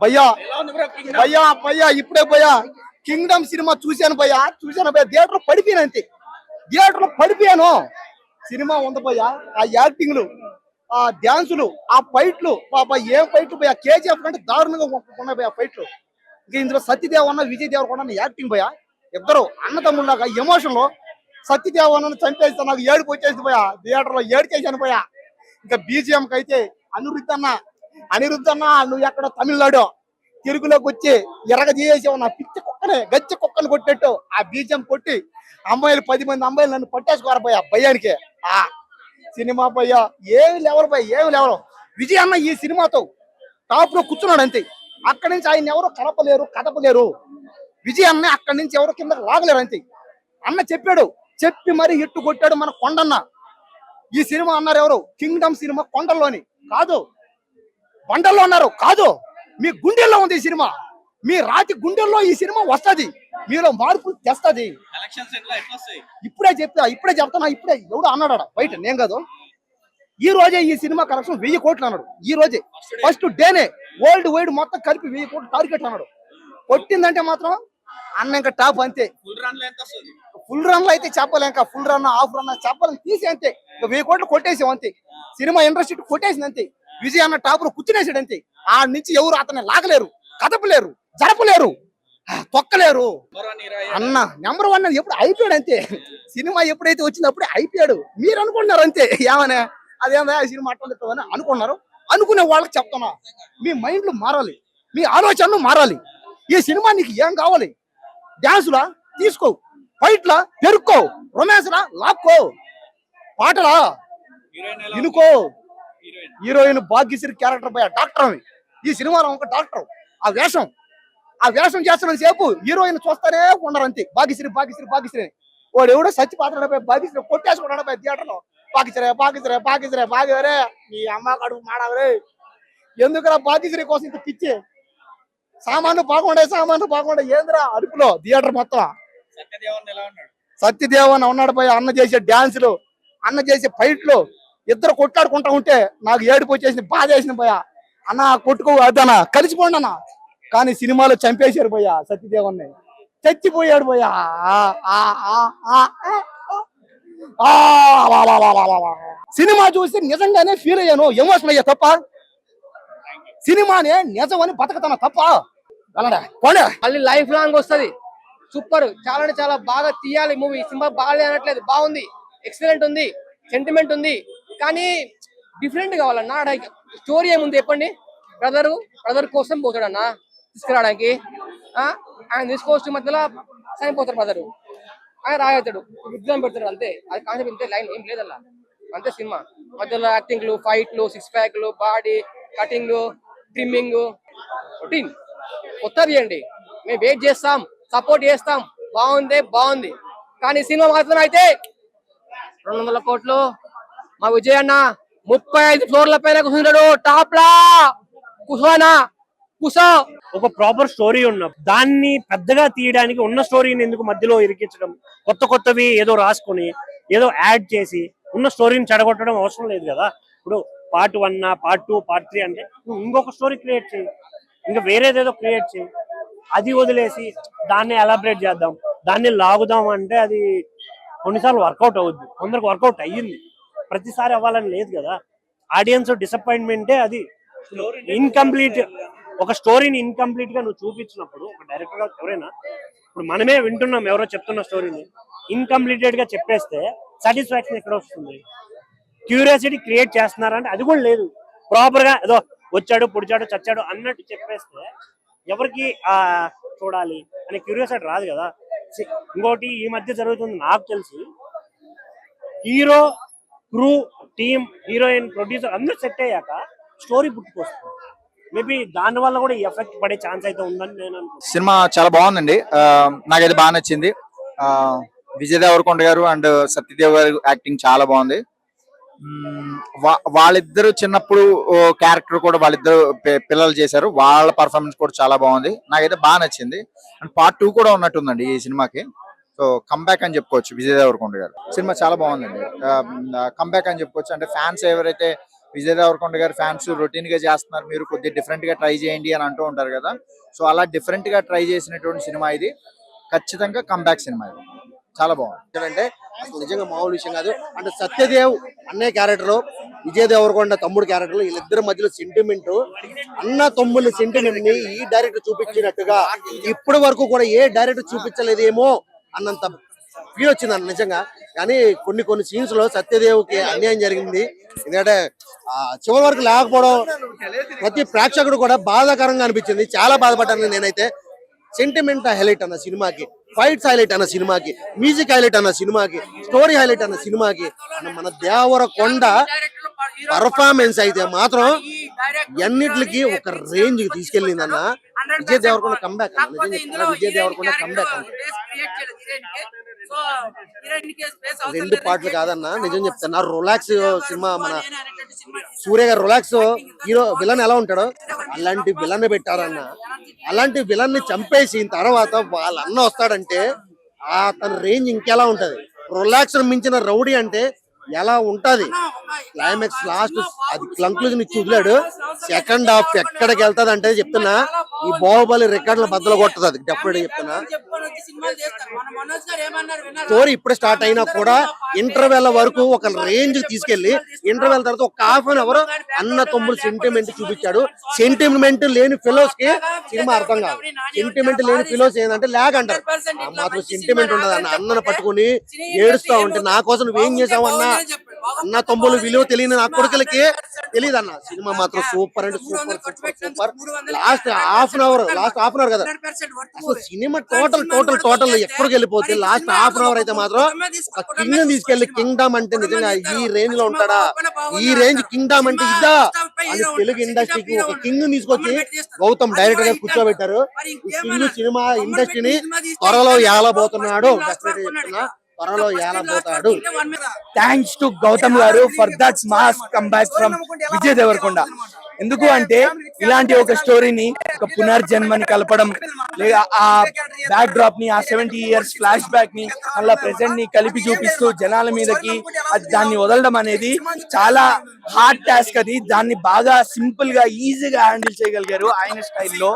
భయ్యా భయ్యా భయ్యా ఇప్పుడే భయ్యా కింగ్డమ్ సినిమా చూశాను భయ్యా థియేటర్ లో పడిపోయాను అంతే. థియేటర్ లో పడిపోయాను. సినిమా ఉంది భయ్యా, ఆ యాక్టింగ్లు, ఆ డాన్సులు, ఆ ఫైట్లు, పాప ఏం ఫైట్లు భయ్యా. కేజీఎఫ్ కంటే దారుణంగా ఉన్నాయి భయ్యా ఫైట్లు. ఇంకా ఇందులో సత్యదేవన్న విజయ్ దేవరకొండ యాక్టింగ్ భయ్యా, ఇద్దరు అన్నదమ్ముళ్ళగా ఎమోషన్ లో సత్యదేవన్నను చంపేస్తే నాకు ఏడుపు వచ్చేసి భయ్యా. థియేటర్ లో ఏడు చేశాను భయ్యా. ఇంకా బీజిఎం కి అయితే అనిరుద్ధ్ అన్న నువ్వు ఎక్కడ తమిళనాడు తెలుగులోకి వచ్చి ఎరగ చేసేసావు. నా పిచ్చి కుక్కనే గచ్చి కుక్కను కొట్టినట్టు ఆ బీజం కొట్టి అమ్మాయిలు 10 మంది అమ్మాయిలు నన్ను పట్టేసుకోరు భయ్యా భయానికి. ఆ సినిమా భయ్యా ఏమి లెవెల్ భయ్య, ఏమి లెవెల్. విజయ్ అన్న ఈ సినిమాతో టాప్ లో కూర్చున్నాడు అంతే. అక్కడి నుంచి ఆయన ఎవరు కదపలేరు. విజయ్ అన్న అక్కడి నుంచి ఎవరు కింద లాగలేరు అంతే. అన్న చెప్పాడు, చెప్పి మరి హిట్టు కొట్టాడు మన కొండన్న. ఈ సినిమా అన్నారు ఎవరు, కింగ్డమ్ సినిమా కొండల్లోని కాదు, బండల్లో అన్నారు కాదు, మీ గుండెల్లో ఉంది ఈ సినిమా. మీ రాతి గుండెల్లో ఈ సినిమా వస్తుంది, మీలో మార్పులు తెస్తుంది. ఇప్పుడే చెప్తానా, ఇప్పుడే ఎవడు అన్నాడు బయట, నేను కాదు. ఈ రోజే ఈ సినిమా కలెక్షన్ 1000 కోట్లు అన్నాడు. ఈ రోజే ఫస్ట్ డేనే వరల్డ్ వైడ్ మొత్తం కలిపి 1000 కోట్లు టార్గెట్ అన్నాడు. కొట్టిందంటే మాత్రం అన్న ఇంకా టాప్ అంతే. ఫుల్ రన్ లో అయితే చెప్పలేం, ఇంకా ఫుల్ రన్ హాఫ్ రన్ చెప్పలేం, తీసి అంతే. ఇంకా 1000 కోట్లు కొట్టేసాం అంతే. సినిమా ఇండస్ట్రీ కొట్టేసింది అంతే. విజయ్ అన్న టాప్ లో కూర్చునేసాడు అంతే. ఆ నుంచి ఎవరు అతన్ని లాగలేరు, కదపలేరు, జరపలేరు, తొక్కలేరు. అన్న నెంబర్ 1 ఎప్పుడు అయిపోయాడు అంతే. సినిమా ఎప్పుడైతే వచ్చిందో అప్పుడే అయిపోయాడు. మీరు అనుకుంటున్నారు అంతే, ఏమనే అదేమో సినిమా అట్లా అనుకున్నారు. అనుకునే వాళ్ళకి చెప్తున్నా, మీ మైండ్లు మారాలి, మీ ఆలోచనలు మారాలి. ఈ సినిమా నీకు ఏం కావాలి? డాన్సులా తీసుకో, ఫైట్లా పెరుక్కో, రొమాన్స్లా లాక్కో, పాటలా వినుకో. హీరోయిన్ భాగ్యశ్రీ క్యారెక్టర్ పోయా డాక్టర్ అని. ఈ సినిమాలో ఒక డాక్టర్ ఆ వేషం చేస్తున్న సేపు హీరోయిన్ చూస్తానే ఉండరు అంతే. భాగ్యశ్రీ వాడు ఎవడో సచ్చి పాత్రపై భాగ్యశ్రీ కొట్టేసుకున్నాడు థియేటర్ లో. భాగ్యరే నీ అమ్మ కడుపు మాడవరే. ఎందుకురా భాగ్యశ్రీ కోసం ఇంత పిచ్చి? సామాన్లు బాగుండే ఏందిరా అడుపులో థియేటర్ మొత్తం. సత్యదేవన్ ఉన్నాడు పోయి. అన్న చేసే డాన్సులు, అన్న చేసే ఫైట్లు, ఇద్దరు కొట్లాడుకుంటా ఉంటే నాకు ఏడుపు వచ్చేసింది, బాధ వేసిన పోయా. అన్న కొట్టుకో అదనా కలిసిపోండి అన్న. కానీ సినిమాలో చంపేశారు పోయా సత్యదేవన్ని, చచ్చిపోయాడు పోయా. సినిమా చూసి నిజంగానే ఫీల్ అయ్యాను, ఎమోషన్ అయ్యా తప్ప సినిమానే నిజం అని బతకతాను తప్ప. మళ్ళీ లైఫ్ లాంగ్ వస్తుంది. సూపర్, చాలా అంటే చాలా బాగా తీయాలి మూవీ. సినిమా బాగాలే అనట్లేదు, బాగుంది, ఎక్సలెంట్ ఉంది, సెంటిమెంట్ ఉంది. కానీ డిఫరెంట్ కావాలన్నా. స్టోరీ ఏముంది చెప్పండి? బ్రదర్ కోసం పోతాడు అన్న తీసుకురావడానికి. ఆయన తీసుకొచ్చి మధ్యలో చనిపోతాడు బ్రదరు. ఆయన రాయతాడు, ఎగ్జామ్ పెడతాడు అంతే. అది కాన్సెప్ట్ అంతే, లైన్ ఏం లేదల్లా అంతే. సినిమా మధ్యలో యాక్టింగ్లు, ఫైట్లు, 6 ప్యాక్లు, బాడీ కటింగ్, ట్రిమ్మింగ్, రొటీన్. కొత్త తీయండి, మేము వెయిట్ చేస్తాం, సపోర్ట్ చేస్తాం. బాగుంది. కానీ సినిమా మాత్రం అయితే 200 కోట్లు. మా విజయ్ అన్న 35 ఫ్లోర్ల పైన కూర్చున్నాడు, టాప్ లా కూసో. ఒక ప్రాపర్ స్టోరీ ఉన్న దాన్ని పెద్దగా తీయడానికి ఉన్న స్టోరీని ఎందుకు మధ్యలో ఇరికించడం, కొత్తవి ఏదో రాసుకొని ఏదో యాడ్ చేసి ఉన్న స్టోరీని చెడగొట్టడం అవసరం లేదు కదా. ఇప్పుడు పార్ట్ 1, పార్ట్ 2, పార్ట్ 3 అంటే నువ్వు ఇంకొక స్టోరీ క్రియేట్ చేయి, ఇంకా వేరేదేదో క్రియేట్ చేయి. అది వదిలేసి దాన్ని ఎలాబరేట్ చేద్దాం, దాన్ని లాగుదాం అంటే అది కొన్నిసార్లు వర్కౌట్ అవుద్ది. కొందరికి వర్కౌట్ అయ్యింది, ప్రతిసారి అవ్వాలని లేదు కదా. ఆడియన్స్ డిసప్పాయింట్మెంటే అది. ఇన్కంప్లీట్ ఒక స్టోరీని ఇన్కంప్లీట్ గా నువ్వు చూపించినప్పుడు, ఒక డైరెక్టర్ గా ఎవరైనా, ఇప్పుడు మనమే వింటున్నాం ఎవరో చెప్తున్న స్టోరీని ఇన్కంప్లీటెడ్ గా చెప్పేస్తే సాటిస్ఫాక్షన్ ఎక్కడ వస్తుంది? క్యూరియాసిటీ క్రియేట్ చేస్తున్నారంటే అది కూడా లేదు. ప్రాపర్ గా ఏదో వచ్చాడు, పొడిచాడు, చచ్చాడు అన్నట్టు చెప్పేస్తే ఎవరికి చూడాలి అనే క్యూరియాసిటీ రాదు కదా. ఇంకోటి ఈ మధ్య జరుగుతుంది నాకు తెలిసి, hero, crew, team, heroine, producer అందరూ సెట్ అయ్యాక స్టోరీ పుట్టుకొస్తుంది. మేబీ దాని వల్ల కూడా ఈ ఎఫెక్ట్ పడే ఛాన్స్ అయితే ఉందని నేను అనుకుంటున్నాను. సినిమా చాలా బాగుందండి, నాకైతే బాగా నచ్చింది. విజయ్ దేవరకొండ గారు అండ్ సత్యదేవ్ గారు యాక్టింగ్ చాలా బాగుంది. వాళ్ళిద్దరు చిన్నప్పుడు క్యారెక్టర్ కూడా వాళ్ళిద్దరు పిల్లలు చేశారు, వాళ్ళ పర్ఫార్మెన్స్ కూడా చాలా బాగుంది, నాకైతే బాగా నచ్చింది. అండ్ పార్ట్ 2 కూడా ఉన్నట్టుందండి ఈ సినిమాకి. సో కంబ్యాక్ అని చెప్పుకోవచ్చు విజయ్ దేవరకొండ గారు. సినిమా చాలా బాగుందండి, కంబ్యాక్ అని చెప్పుకోవచ్చు. అంటే ఫ్యాన్స్ ఎవరైతే విజయ్ దేవరకొండ గారి ఫ్యాన్స్ రొటీన్ గా చేస్తున్నారు, మీరు కొద్దిగా డిఫరెంట్ గా ట్రై చేయండి అని అంటూ ఉంటారు కదా. సో అలా డిఫరెంట్ గా ట్రై చేసినటువంటి సినిమా ఇది. ఖచ్చితంగా కంబ్యాక్ సినిమా ఇది. చాలా బాగుంది. అంటే అసలు నిజంగా మామూలు విషయం కాదు. అంటే సత్యదేవ్ అన్నయ్య క్యారెక్టర్, విజయ్ దేవరకొండ తమ్ముడు క్యారెక్టర్, వీళ్ళిద్దరి మధ్యలో సెంటిమెంట్, అన్న తమ్ముళ్ళ సెంటిమెంట్ ని ఈ డైరెక్టర్ చూపించినట్టుగా ఇప్పటి వరకు కూడా ఏ డైరెక్టర్ చూపించలేదేమో అన్నంత ఫీల్ వచ్చింది అన్న నిజంగా. కానీ కొన్ని సీన్స్ లో సత్యదేవ్కి అన్యాయం జరిగింది. ఎందుకంటే చివరి వరకు లేకపోవడం ప్రతి ప్రేక్షకుడు కూడా బాధాకరంగా అనిపించింది. చాలా బాధపడ్డాను నేనైతే. సెంటిమెంట్ హైలైట్ అన్న సినిమాకి, ఫైట్స్ హైలైట్ అన్న సినిమాకి, మ్యూజిక్ హైలైట్ అన్న సినిమాకి, స్టోరీ హైలైట్ అన్న సినిమాకి, మన దేవరకొండ పర్ఫార్మెన్స్ అయితే మాత్రం ఎన్నిటికి ఒక రేంజ్ కి తీసుకెళ్ళింది అన్న. విజయ్ దేవరకొండ కంబ్యాక్ అన్న, నిజం చెప్తున్నా, విజయ్ దేవరకొండ కంబ్యాక్ అన్న. 2 పాటలు కాదన్న, నిజం చెప్తున్నా. రొలాక్స్ సినిమా, మన సూర్య గారు రొలాక్స్ హీరో విలన్ ఎలా ఉంటాడో అలాంటి విలన్ పెట్టారన్న. అలాంటి విలన్ ని చంపేసిన తర్వాత వాళ్ళ అన్న వస్తాడంటే తన రేంజ్ ఇంకెలా ఉంటది. రొలాక్స్ మించిన రౌడీ అంటే ఎలా ఉంటది. క్లైమాక్స్ లాస్ట్ అది కంక్లూజన్ ఇచ్చి వదిలాడు. సెకండ్ హాఫ్ ఎక్కడికి వెళ్తాది అంటే చెప్తున్నా, ఈ బాహుబలి రికార్డుల బద్దలు కొట్టదు. అది డెఫినెట్ చెప్తున్నా. స్టోరీ ఇప్పుడు స్టార్ట్ అయినా కూడా ఇంటర్వెల్ వరకు ఒక రేంజ్ తీసుకెళ్లి, ఇంటర్వెల్ తర్వాత ఒక హాఫ్ అన్ అవర్ అన్న తమ్ముడు సెంటిమెంట్ చూపించాడు. సెంటిమెంట్ లేని ఫిలోస్ కి సినిమా అర్థం కాదు. సెంటిమెంట్ లేని ఫిలోస్ ఏంటంటే లాగ్ అంటారు. మాత్రం సెంటిమెంట్ ఉండదు అన్న. అన్నను పట్టుకుని ఏడుస్తా ఉంటే నా కోసం నువ్వేం చేసావు అన్న, అన్న తమ్ముళ్ళు విలువ తెలియని నా కొడుకులకి తెలియదు అన్న. సినిమా మాత్రం సూపర్ అంటే super super super. Last half an hour కదా అసలు సినిమా టోటల్ ఎక్కడికి వెళ్ళిపోతే లాస్ట్ హాఫ్ అన్ అవర్ అయితే మాత్రం కింగ్ తీసుకెళ్లి కింగ్డమ్ అంటే నిజంగా ఈ రేంజ్ లో ఉంటాడా, ఈ రేంజ్ కింగ్డమ్ అంటే ఇదా అని తెలుగు ఇండస్ట్రీకి ఒక కింగ్ తీసుకొచ్చి గౌతమ్ డైరెక్టర్ గా కూర్చోబెట్టారు. ఈ కింగ్ సినిమా ఇండస్ట్రీని త్వరలో ఏలబోతున్నాడు. త్వరలో ఏలబోతాడు. థ్యాంక్స్ టు గౌతమ్ గారు for that mass comeback from Vijay Devarakonda. ఎందుకు అంటే ఇలాంటి ఒక స్టోరీని, ఒక పునర్జన్మని కలపడం, లేదా ఆ బ్యాక్ డ్రాప్ ని, ఆ 70 years ఫ్లాష్ బ్యాక్ ని మళ్ళా ప్రెసెంట్ ని కలిపి చూపిస్తూ జనాల మీదకి దాన్ని వదలడం అనేది చాలా హార్డ్ టాస్క్. అది దాన్ని బాగా సింపుల్ గా ఈజీగా హ్యాండిల్ చేయగలిగారు ఆయన స్టైల్లో.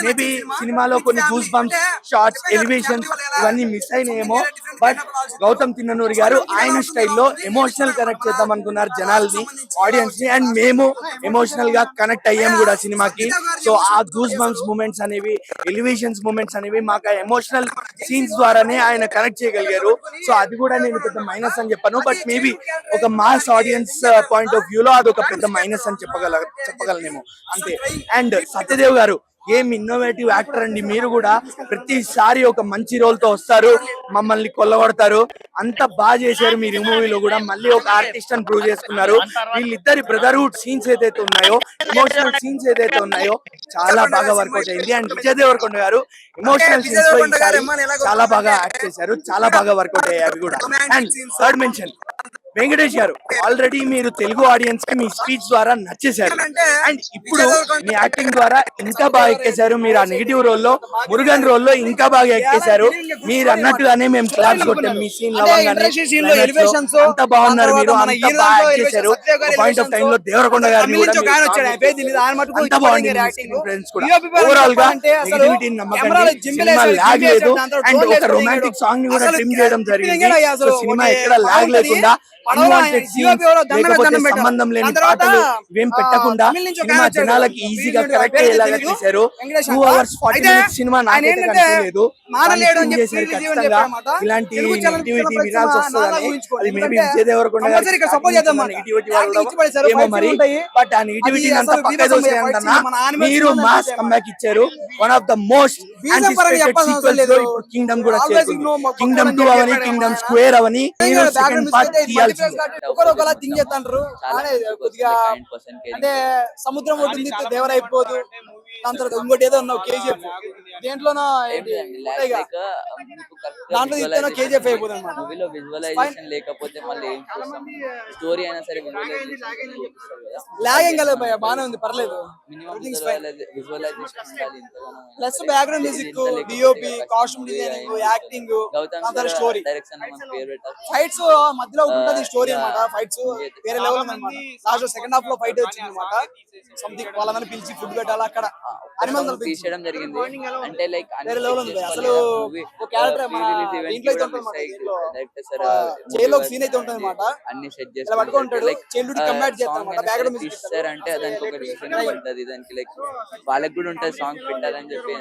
మేబీ సినిమాలో కొన్ని గూస్ బంప్స్ షార్ట్స్, ఎలివేషన్స్ ఇవన్నీ మిస్ అయినాయేమో. బట్ గౌతమ్ తిన్ననూరి గారు ఆయన స్టైల్లో ఎమోషనల్ కనెక్ట్ చేద్దాం అనుకున్నారు జనాల్ని, ఆడియన్స్ ని. అండ్ మేము ఎమోషనల్ గా కనెక్ట్ అయ్యాం కూడా సినిమాకి. సో ఆ గూస్ బంప్స్ మూమెంట్స్ అనేవి, ఎలివేషన్స్ మూమెంట్స్ అనేవి మాకు ఎమోషనల్ సీన్స్ ద్వారానే ఆయన కనెక్ట్ చేయగలిగారు. సో అది కూడా నేను పెద్ద మైనస్ అని చెప్పాను. బట్ మేబీ ఒక మాస్ ఆడియన్స్ పాయింట్ ఆఫ్ వ్యూలో అది ఒక పెద్ద మైనస్ అని చెప్పగలనేమో అంతే. అండ్ సత్యదేవ్ గారు ఏం ఇన్నోవేటివ్ యాక్టర్ అండి. మీరు కూడా ప్రతిసారి ఒక మంచి రోల్ తో వస్తారు, మమ్మల్ని కొల్లగొడతారు. అంత బాగా చేశారు మీరు ఈ మూవీలో కూడా. మళ్ళీ ఒక ఆర్టిస్ట్ అని ప్రూవ్ చేసుకున్నారు. వీళ్ళిద్దరి బ్రదర్హుడ్ సీన్స్ ఏదైతే ఉన్నాయో, ఎమోషనల్ సీన్స్ ఏదైతే ఉన్నాయో చాలా బాగా వర్కౌట్ అయింది. అండ్ విజయ్ దేవరకొండ గారు ఎమోషనల్ సీన్స్ లో ఈసారి చాలా బాగా యాక్ట్ చేశారు, చాలా బాగా వర్కౌట్ అయ్యాయి అవి కూడా. అండ్ థర్డ్ మెన్షన్ వెంకటేష్ గారు, ఆల్రెడీ మీరు తెలుగు ఆడియన్స్ కి మీ స్పీచ్ ద్వారా నచ్చేశారు. అండ్ ఇప్పుడు మీ యాక్టింగ్ ద్వారా ఇంకా బాగా ఎక్కేశారు. మీరు ఆ నెగిటివ్ రోల్లో, మురుగన్ రోల్లో ఇంకా బాగా ఎక్కేశారు. మీరు అన్నట్టుగానే మేము క్లాప్స్ కొట్టాం మీ సీన్ లో. అంత బాగున్నారు మీరు, అంత బాగా యాక్ట్ చేశారు. పాయింట్ ఆఫ్ టైం లో దేవరకొండ గారిని అంత బాగుంది. ఓవరాల్ గా నెగిటివిటీ నమ్మకండి, సినిమా లాగ్ లేదు. అండ్ ఒక రొమాంటిక్ సాంగ్ ని కూడా ట్రిమ్ చేయడం జరిగింది. సో సినిమా ఎక్కడ లాగ్ లేకుండా, సంబంధం లేని పాటలు ఇవేం పెట్టకుండా సినిమా జనాలకి ఈజీగా కరెక్ట్ అయ్యేలాగా చేశారు. 2 hours 40 minutes సినిమా నాకైతే కనిపించలేదు. ఖచ్చితంగా ఇలాంటి నెగిటివిటీ వినాల్సి వస్తుందని, అది మేబీ విజయ్ దేవరకొండ నెగిటివిటీ ఏమో మరి. బట్ ఆ నెగిటివిటీ అంతా పక్క దోసేయంటన్నా మీరు మాస్ కంబ్యాక్ ఇచ్చారు. One of the most anticipated sequels లో ఇప్పుడు కింగ్డమ్ కూడా చేరుకుంది. కింగ్డమ్ 2 అవని, కింగ్డమ్ స్క్వేర్ అవని సెకండ్ పార్ట్ తీయాల్సింది. ఒకలా థింక్ చేస్తాంటారు. కొద్దిగా అంటే సముద్రం ఒకటి దేవరైపోదు, దాని తర్వాత ఇంకోటి ఏదో ఉన్నావు కేజీఎఫ్ దేంట్లోనో ఏంటి ఉంటాయి కదా. దాంట్లో తీస్తేనో కేజీఎఫ్ అయిపోతుంది అనమాట. మూవీలో విజువలైజేషన్ లేకపోతే మళ్ళీ ఏం చూస్తాం, స్టోరీ అయినా సరే లాగ్ ఏం కలదు భయ్య, బానే ఉంది, పర్లేదు. మినిమం విజువలైజేషన్ ఉండాలి. Plus background music, DOP, costume designing, acting, Gautam story, direction మన ఫేవరెట్. ఫైట్స్ మధ్యలో ఉంటుంది స్టోరీ అనమాట. ఫైట్స్ వేరే లెవెల్ అనమాట. లాస్ట్ సెకండ్ హాఫ్ లో ఫైట్ వచ్చింది అనమాట. సంథింగ్ వాళ్ళని పిలిచి ఫుడ్ పెట్టాలి అక్కడ అనిమల్ తీసేయడం జరిగింది. అంటే లైక్ వేరే లెవెల్ ఉంది అసలు. ఒక క్యారెక్టర్ దీంట్లో అయితే ఉంటుంది జైల్లో సీన్ అయితే ఉంటుంది అనమాట. అన్ని సెట్ ఇలా పట్టుకుంటాడు, చైల్డ్హుడ్ కంబ్యాట్ చేస్తాడు అనమాట. బ్యాక్గ్రౌండ్ మ్యూజిక్ తీస్తారంటే దానికి ఒక రీజన్ ఉంటది. దానికి లైక్ వాళ్ళకి కూడా ఉంటది సాంగ్ పెట్టాలని చెప్పి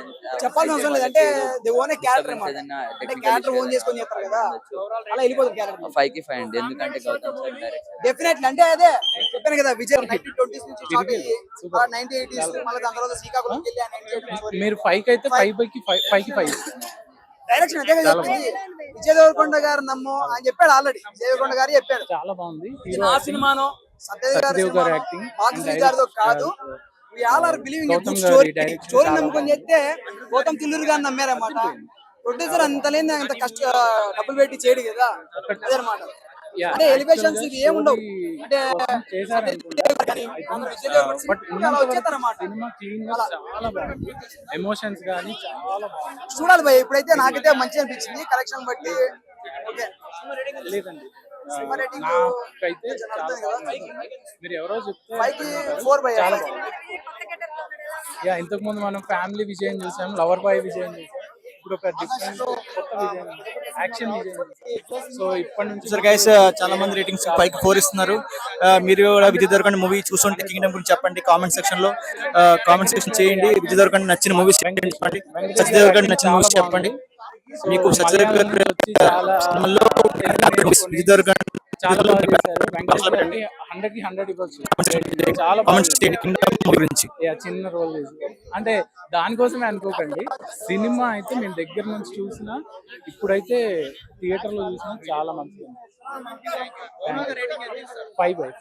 చెప్పాల్సిన అవసరం లేదు. అంటే దే ఓన్ క్యారెక్టర్ అనమాట. అంటే క్యారెక్టర్ ఓన్ చేసుకొని చేస్తారు కదా, అలా వెళ్ళిపోతుంది క్యారెక్టర్. 5 కి 5 అండి, ఎందుకంటే గౌతమ్ సార్ డైరెక్షన్ డెఫినెట్లీ. అంటే అదే చెప్పాను కదా, విజయ్ 1920s నుంచి స్టార్ట్ అయ్యి 1980s మళ్ళీ దాని తర్వాత శ్రీకాకుళం వెళ్ళి ఆ 1980s మీరు 5 కి అయితే 5 కి 5 డైరెక్షన్ అదే కదా చెప్పింది. విజయ్ దేవరకొండ గారు నమ్ము అని చెప్పాడు ఆల్రెడీ. విజయ్ దేవరకొండ గారు చెప్పాడు చాలా బాగుంది. ఇది నా సినిమాను, సత్యదేవ్ గారి యాక్టింగ్, బాలకృష్ణ గారితో కాదు. We all are believing a good story. Story నమ్ముకొని చెప్తే గౌతమ్ తిల్లూరు గారిని నమ్మారన్నమాట. ప్రొడ్యూసర్ అంత లేని అంత కష్ట డబ్బులు పెట్టి చేయడు కదా, అదనమాట. అంటే ఎలివేషన్స్ ఇవి ఏముండవు. అంటే వచ్చేస్తారన్నమాట. ఎమోషన్స్ గానీ చాలా బాగుంది. చూడాలి భయ్, ఇప్పుడైతే నాకైతే మంచిగా అనిపించింది కలెక్షన్ బట్టి. ఓకే లేదండి, సినిమా రేటింగ్ నాకైతే మీరు ఎవరో చెప్తే 5 కి 4 భయ్. చాలా బాగుంది. ఇంతకు ముందు మనం ఫ్యామిలీ విజయం చూసాం, లవర్ బాయ్ విజయం చూసాం, ఇప్పుడు ఒక డిఫరెంట్ కొత్త విజయం, యాక్షన్ విజయం. సో ఇప్పటి నుంచి సార్ గైస్ చాలా మంది రేటింగ్స్ 5 కి 4 ఇస్తున్నారు. మీరు కూడా విజయ్ దేవరకొండ మూవీ చూస్తుంటే కింగ్డమ్ గురించి చెప్పండి, కామెంట్ సెక్షన్ లో కామెంట్ సెక్షన్ చేయండి. విజయ్ దేవరకొండ నచ్చిన మూవీస్ చెప్పండి, సత్య దేవరకొండ నచ్చిన మూవీస్ చెప్పండి. మీకు సత్య దేవరకొండ విజయ్ దేవరకొండ చాలా బాగా చేశారు. 100కి 100 ఇవ్వచ్చు. చాలా గురించి చిన్న రోల్ అంటే దానికోసమే అనుకోకండి. సినిమా అయితే మేము దగ్గర నుంచి చూసినా, ఇప్పుడైతే థియేటర్ లో చూసినా చాలా మంచిగా ఉంది. 5/5.